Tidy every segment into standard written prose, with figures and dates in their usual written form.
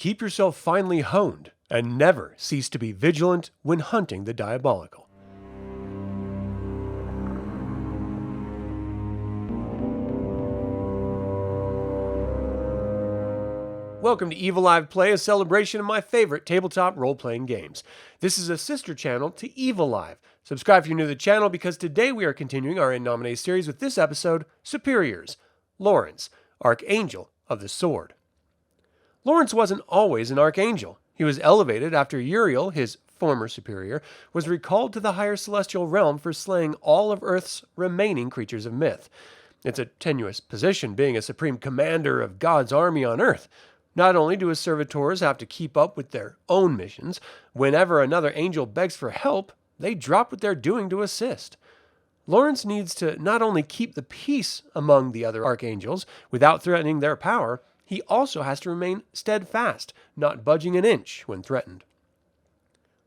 keep yourself finely honed and never cease to be vigilant when hunting the diabolical. Welcome to Eviliv3, a celebration of my favorite tabletop role-playing games. This is a sister channel to Eviliv3. Subscribe if you're new to the channel because today we are continuing our In Nomine series with this episode, Superiors, Laurence, Archangel of the Sword. Laurence wasn't always an Archangel. He was elevated after Uriel, his former superior, was recalled to the higher celestial realm for slaying all of Earth's remaining creatures of myth. It's a tenuous position being a supreme commander of God's army on Earth. Not only do his servitors have to keep up with their own missions, whenever another angel begs for help, they drop what they're doing to assist. Laurence needs to not only keep the peace among the other archangels without threatening their power, he also has to remain steadfast, not budging an inch when threatened.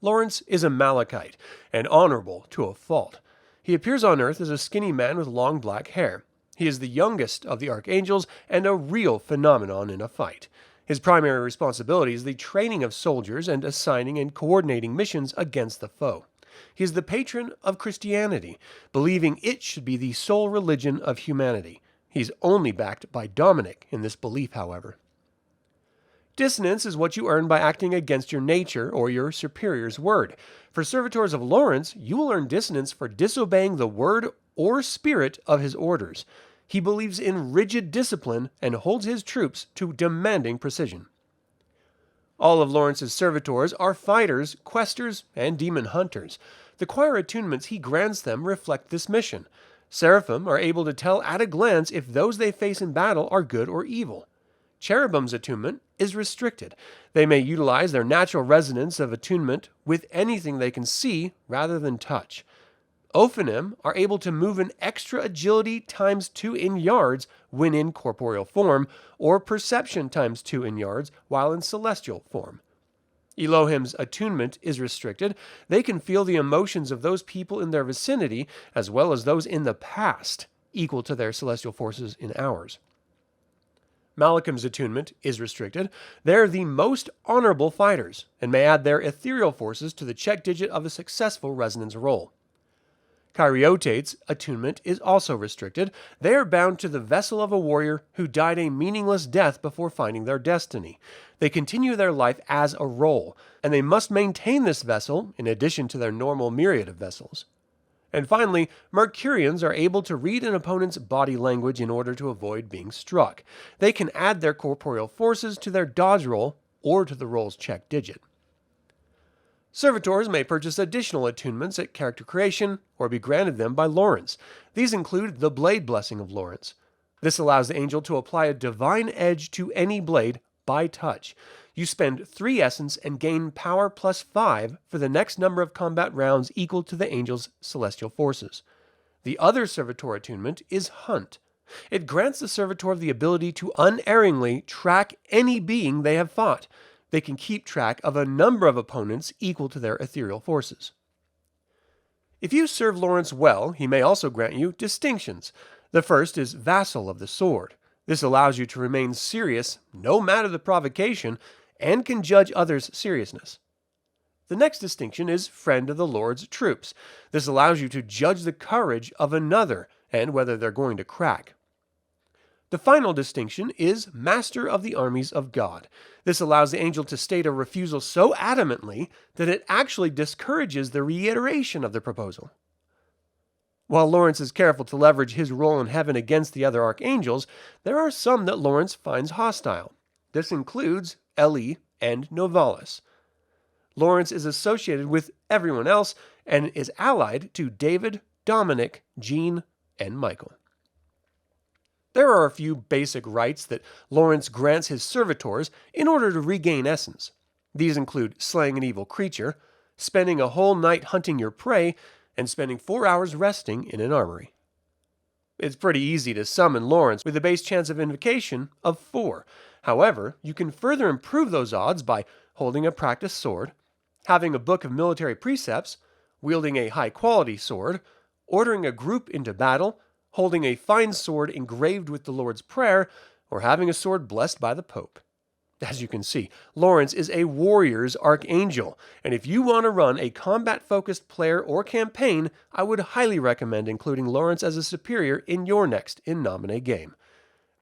Laurence is a Malachite, and honorable to a fault. He appears on Earth as a skinny man with long black hair. He is the youngest of the archangels and a real phenomenon in a fight. His primary responsibility is the training of soldiers and assigning and coordinating missions against the foe. He is the patron of Christianity, believing it should be the sole religion of humanity. He's only backed by Dominic in this belief, however. Dissonance is what you earn by acting against your nature or your superior's word. For servitors of Laurence, you will earn dissonance for disobeying the word or spirit of his orders. He believes in rigid discipline and holds his troops to demanding precision. All of Laurence's servitors are fighters, questers, and demon hunters. The choir attunements he grants them reflect this mission. Seraphim are able to tell at a glance if those they face in battle are good or evil. Cherubim's attunement is restricted. They may utilize their natural resonance of attunement with anything they can see rather than touch. Ophanim are able to move an extra agility times 2 in yards when in corporeal form, or perception times 2 in yards while in celestial form. Elohim's attunement is restricted. They can feel the emotions of those people in their vicinity, as well as those in the past, equal to their celestial forces in ours. Malachim's attunement is restricted. They're the most honorable fighters, and may add their ethereal forces to the check digit of a successful resonance roll. Kyriotate's attunement is also restricted. They are bound to the vessel of a warrior who died a meaningless death before finding their destiny. They continue their life as a role, and they must maintain this vessel in addition to their normal myriad of vessels. And finally, Mercurians are able to read an opponent's body language in order to avoid being struck. They can add their corporeal forces to their dodge roll or to the roll's check digit. Servitors may purchase additional attunements at character creation or be granted them by Laurence. These include the Blade Blessing of Laurence. This allows the angel to apply a divine edge to any blade by touch. You spend 3 essence and gain power plus 5 for the next number of combat rounds equal to the angel's celestial forces. The other servitor attunement is Hunt. It grants the servitor the ability to unerringly track any being they have fought. They can keep track of a number of opponents equal to their ethereal forces. If you serve Laurence well, he may also grant you distinctions. The first is Vassal of the Sword. This allows you to remain serious, no matter the provocation, and can judge others' seriousness. The next distinction is Friend of the Lord's Troops. This allows you to judge the courage of another and whether they're going to crack. The final distinction is Master of the Armies of God. This allows the angel to state a refusal so adamantly that it actually discourages the reiteration of the proposal. While Laurence is careful to leverage his role in heaven against the other archangels, there are some that Laurence finds hostile. This includes Eli and Novalis. Laurence is associated with everyone else and is allied to David, Dominic, Jean, and Michael. There are a few basic rites that Laurence grants his servitors in order to regain essence. These include slaying an evil creature, spending a whole night hunting your prey, and spending 4 hours resting in an armory. It's pretty easy to summon Laurence with a base chance of invocation of 4. However, you can further improve those odds by holding a practiced sword, having a book of military precepts, wielding a high-quality sword, ordering a group into battle, holding a fine sword engraved with the Lord's Prayer, or having a sword blessed by the Pope. As you can see, Laurence is a warrior's archangel, and if you want to run a combat-focused player or campaign, I would highly recommend including Laurence as a superior in your next In Nomine game.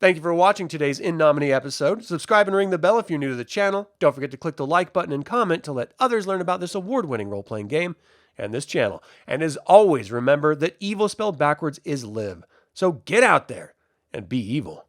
Thank you for watching today's In Nomine episode. Subscribe and ring the bell if you're new to the channel. Don't forget to click the like button and comment to let others learn about this award-winning role-playing game and this channel. And as always, remember that evil spelled backwards is live. So get out there and be evil.